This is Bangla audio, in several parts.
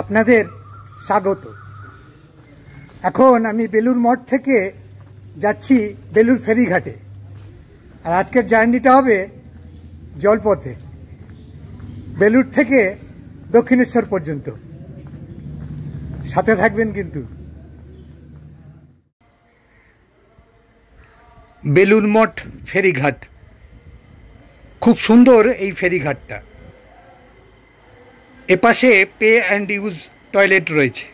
আপনাদের স্বাগত। এখন আমি বেলুর মঠ থেকে যাচ্ছি বেলুর ফেরিঘাটে, আর আজকের জার্নিটা হবে জলপথে বেলুর থেকে দক্ষিণেশ্বর পর্যন্ত। সাথে থাকবেন কিন্তু। বেলুর মঠ ফেরিঘাট খুব সুন্দর। এই ফেরিঘাটটা এপাশে পে অ্যান্ড ইউজ টয়লেট রয়েছে,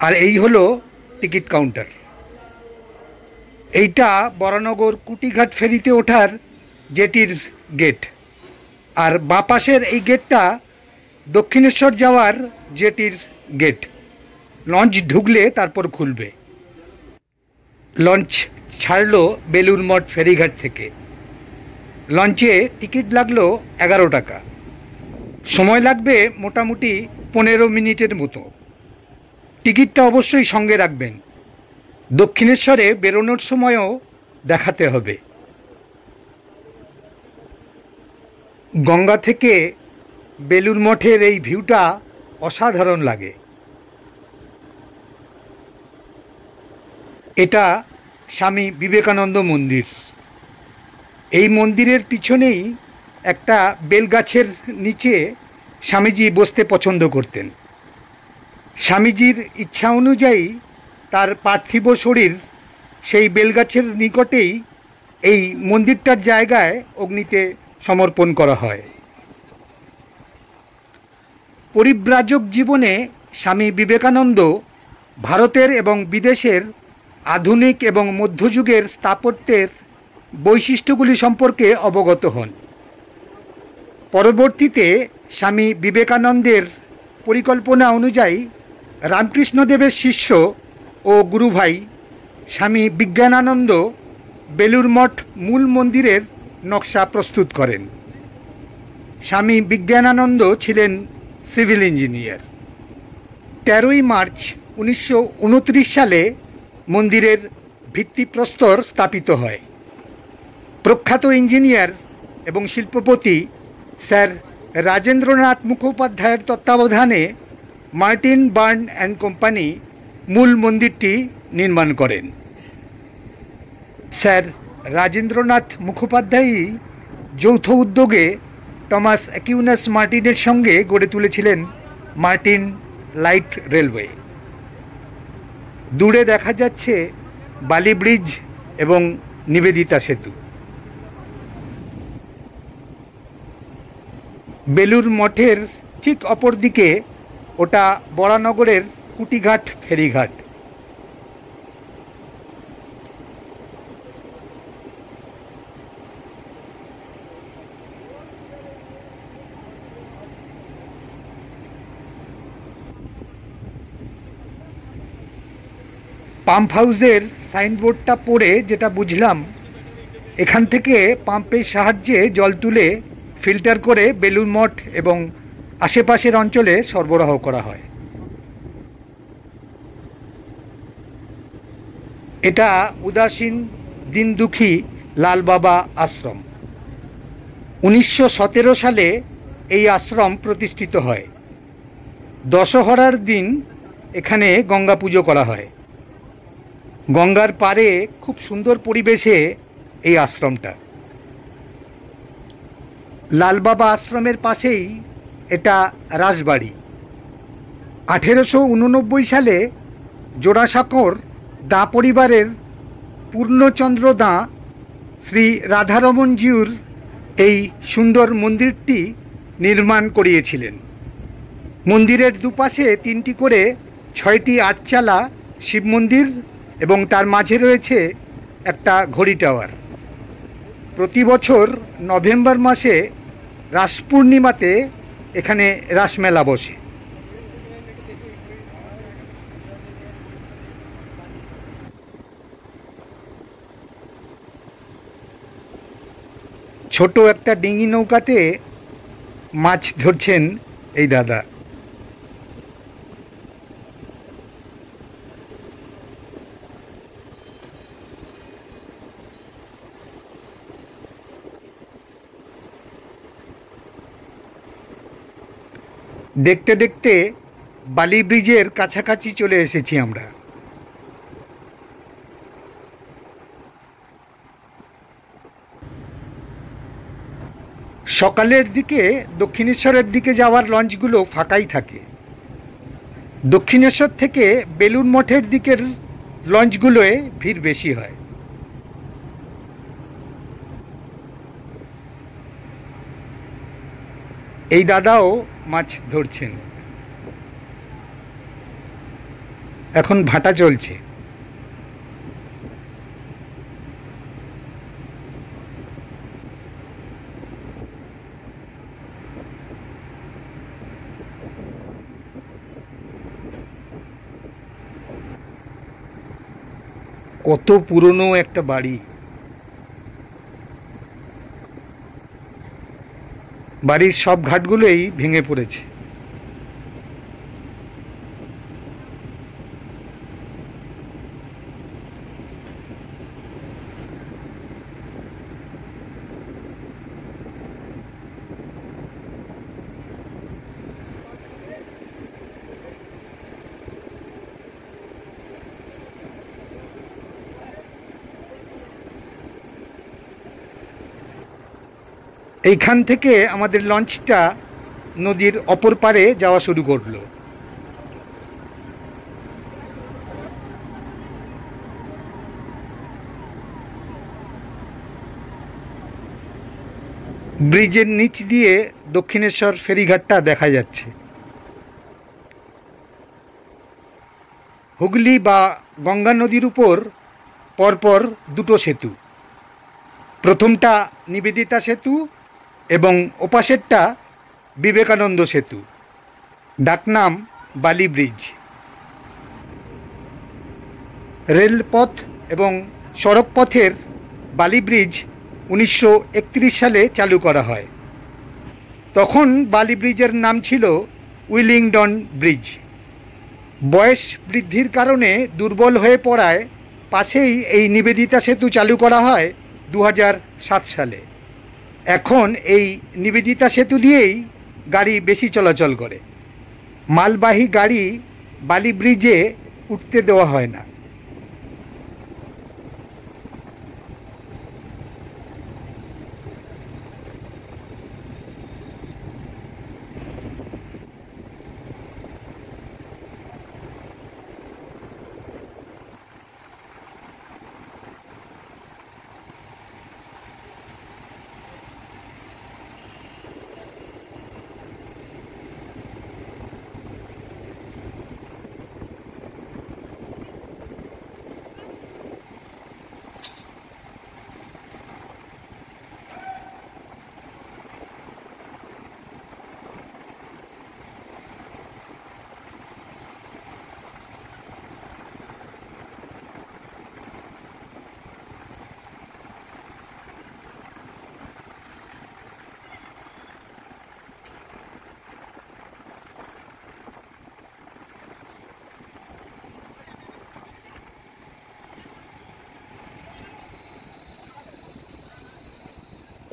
আর এই হলো টিকিট কাউন্টার। এইটা বরানগর কুটিঘাট ফেরিতে ওঠার জেটির গেট, আর বাঁ পাশের এই গেটটা দক্ষিণেশ্বর যাওয়ার জেটির গেট। লঞ্চ ঢুকলে তারপর খুলবে। লঞ্চ ছাড়লো বেলুর মঠ ফেরিঘাট থেকে। লঞ্চে টিকিট লাগলো 11 টাকা। সময় লাগবে মোটামুটি 15 মিনিটের মতো। টিকিটটা অবশ্যই সঙ্গে রাখবেন, দক্ষিণেশ্বরে বেরোনোর সময়ও দেখাতে হবে। গঙ্গা থেকে বেলুর মঠের এই ভিউটা অসাধারণ লাগে। এটা স্বামী বিবেকানন্দ মন্দির। এই মন্দিরের পিছনেই একটা বেলগাছের নিচে স্বামীজি বসতে পছন্দ করতেন। স্বামীজির ইচ্ছা অনুযায়ী তার পার্থিব শরীর সেই বেলগাছের নিকটেই এই মন্দিরটার জায়গায় অগ্নিতে সমর্পণ করা হয়। পরিব্রাজক জীবনে স্বামী বিবেকানন্দ ভারতের এবং বিদেশের আধুনিক এবং মধ্যযুগের স্থাপত্যের বৈশিষ্ট্যগুলি সম্পর্কে অবগত হন। পরবর্তীতে স্বামী বিবেকানন্দের পরিকল্পনা অনুযায়ী রামকৃষ্ণদেবের শিষ্য ও গুরুভাই স্বামী বিজ্ঞানানন্দ বেলুর মঠ মূল মন্দিরের নকশা প্রস্তুত করেন। স্বামী বিজ্ঞানানন্দ ছিলেন সিভিল ইঞ্জিনিয়ার। 13ই মার্চ 1929 সালে মন্দিরের ভিত্তিপ্রস্তর স্থাপিত হয়। প্রখ্যাত ইঞ্জিনিয়ার এবং শিল্পপতি স্যার রাজেন্দ্রনাথ মুখোপাধ্যায়ের তত্ত্বাবধানে মার্টিন বার্ন অ্যান্ড কোম্পানি মূল মন্দিরটি নির্মাণ করেন। স্যার রাজেন্দ্রনাথ মুখোপাধ্যায়ই যৌথ উদ্যোগে টমাস অ্যাকুইনাস মার্টিনের সঙ্গে গড়ে তুলেছিলেন মার্টিন লাইট রেলওয়ে। দূরে দেখা যাচ্ছে বালি ব্রিজ এবং নিবেদিতা সেতু। বেলুর মঠের ঠিক অপর দিকে ওটা বরানগরের কুটিঘাট ফেরিঘাট। পাম্প হাউসের সাইনবোর্ডটা পড়ে যেটা বুঝলাম, এখান থেকে পাম্পের সাহায্যে জল তুলে ফিল্টার করে বেলুর মঠ এবং আশেপাশের অঞ্চলে সরবরাহ করা হয়। এটা উদাসীন দিন দুঃখী লাল বাবা আশ্রম। 1917 সালে এই আশ্রম প্রতিষ্ঠিত হয়। দশহরার দিন এখানে গঙ্গা পুজো করা হয়। গঙ্গার পাড়ে খুব সুন্দর পরিবেশে এই আশ্রমটা। লালবাবা আশ্রমের পাশেই এটা রাজবাড়ি। 1889 সালে জোড়াসাঁকোর দাঁ পরিবারের পূর্ণচন্দ্র দাঁ শ্রী রাধারমণজিউর এই সুন্দর মন্দিরটি নির্মাণ করিয়েছিলেন। মন্দিরের দুপাশে 3টি করে 6টি আটচালা শিব মন্দির এবং তার মাঝে রয়েছে একটা ঘড়ি টাওয়ার। প্রতি বছর নভেম্বর মাসে রাস পূর্ণিমাতে এখানে রাসমেলা বসে। ছোট একটা ডিঙি নৌকাতে মাছ ধরছেন এই দাদা। দেখতে দেখতে বালি ব্রিজের কাছাকাছি চলে এসেছি আমরা। সকালের দিকে দক্ষিণেশ্বরের দিকে যাওয়ার লঞ্চগুলো ফাঁকাই থাকে। দক্ষিণেশ্বর থেকে বেলুড় মঠের দিকের লঞ্চগুলোয় ভিড় বেশি হয়। এই দাদাও মাছ ধরছেন। এখন ভাটা চলছে। কত পুরনো একটা বাড়ি। বাড়ির সব ঘাটগুলোই ভেঙে পড়েছে। এইখান থেকে আমাদের লঞ্চটা নদীর অপর পারে যাওয়া শুরু করলো। ব্রিজের নিচ দিয়ে দক্ষিণেশ্বর ফেরিঘাটটা দেখা যাচ্ছে। হুগলি বা গঙ্গা নদীর উপর পরপর দুটো সেতু, প্রথমটা নিবেদিতা সেতু এবং ওপাশেরটা বিবেকানন্দ সেতু, ডাকনাম বালি ব্রিজ। রেলপথ এবং সড়ক পথের বালি ব্রিজ 1931 সালে চালু করা হয়। তখন বালি ব্রিজের নাম ছিল উইলিংডন ব্রিজ। বয়স বৃদ্ধির কারণে দুর্বল হয়ে পড়ায় পাশেই এই নিবেদিতা সেতু চালু করা হয় 2007 সালে। এখন এই নিবেদিতা সেতু দিয়েই গাড়ি বেশি চলাচল করে। মালবাহী গাড়ি বালি ব্রিজে উঠতে দেওয়া হয় না।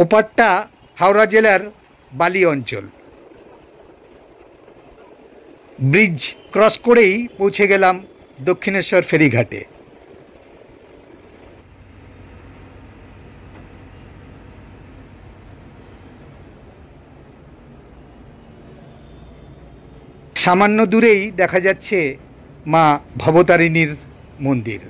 ওপারটা হাওড়া জেলার বালি অঞ্চল। ব্রিজ ক্রস করেই পৌঁছে গেলাম দক্ষিণেশ্বর ফেরিঘাটে। সামান্য দূরেই দেখা যাচ্ছে মা ভবতারিণীর মন্দির।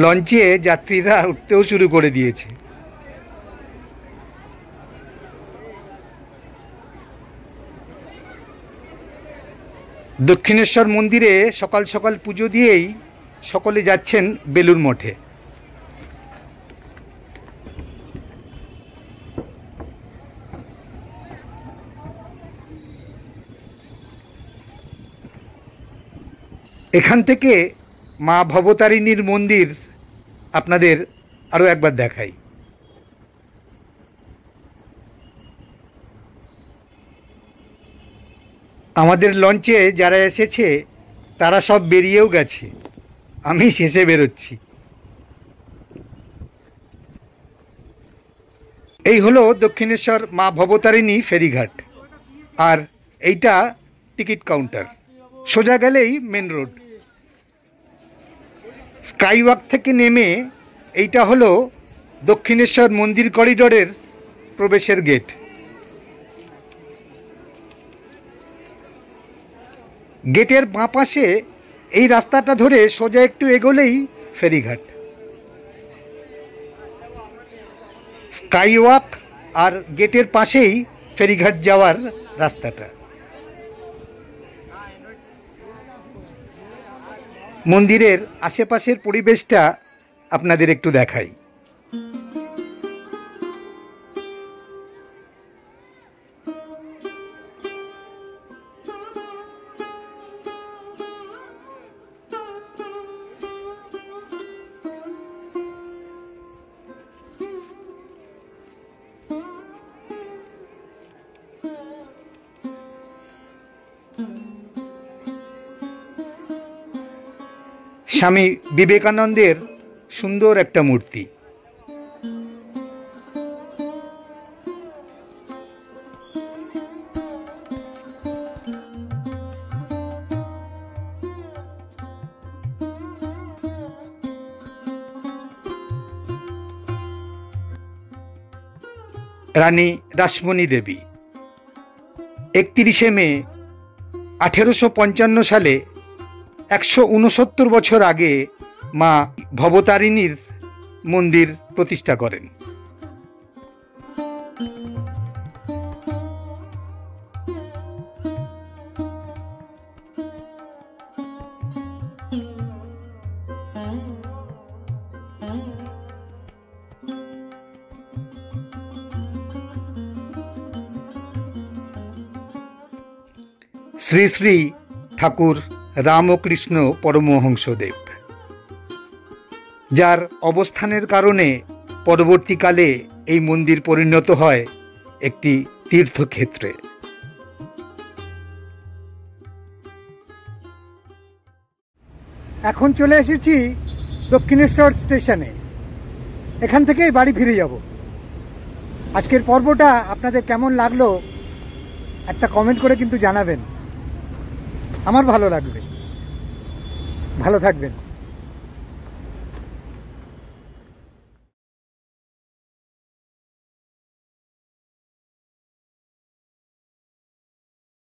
লঞ্চে যাত্রীরা উঠতেও শুরু করে দিয়েছে। দক্ষিণেশ্বর মন্দিরে সকাল সকাল পুজো দিয়েই সকলে যাচ্ছেন বেলুড় মঠে। এখান থেকে মা ভবতারিণীর মন্দির আপনাদের আরও একবার দেখাই। আমাদের লঞ্চে যারা এসেছে তারা সব বেরিয়েও গেছে, আমি শেষে বেরোচ্ছি। এই হলো দক্ষিণেশ্বর মা ভবতারিণী ফেরিঘাট, আর এইটা টিকিট কাউন্টার। সোজা গেলেই মেন রোড। স্কাইওয়াক থেকে নেমে এইটা হলো দক্ষিণেশ্বর মন্দির করিডোরের প্রবেশের গেট। গেটের বাঁ পাশে এই রাস্তাটা ধরে সোজা একটু এগোলেই ফেরিঘাট। স্কাইওয়াক আর গেটের পাশেই ফেরিঘাট যাওয়ার রাস্তাটা। মন্দিরের আশেপাশের পরিবেশটা আপনাদের একটু দেখাই। স্বামী বিবেকানন্দের সুন্দর একটা মূর্তি। রানী রাসমণি দেবী 31শে মে 1855 সালে 169 বছর আগে মা ভবতারিণীর মন্দির প্রতিষ্ঠা করেন। শ্রী শ্রী ঠাকুর রামকৃষ্ণ পরমহংসদেব, যার অবস্থানের কারণে পরবর্তীকালে এই মন্দির পরিণত হয় একটি তীর্থক্ষেত্রে। এখন চলে এসেছি দক্ষিণেশ্বর স্টেশনে। এখান থেকেই বাড়ি ফিরে যাব। আজকের পর্বটা আপনাদের কেমন লাগলো একটা কমেন্ট করে কিন্তু জানাবেন, আমার ভালো লাগবে। ভালো থাকবেন।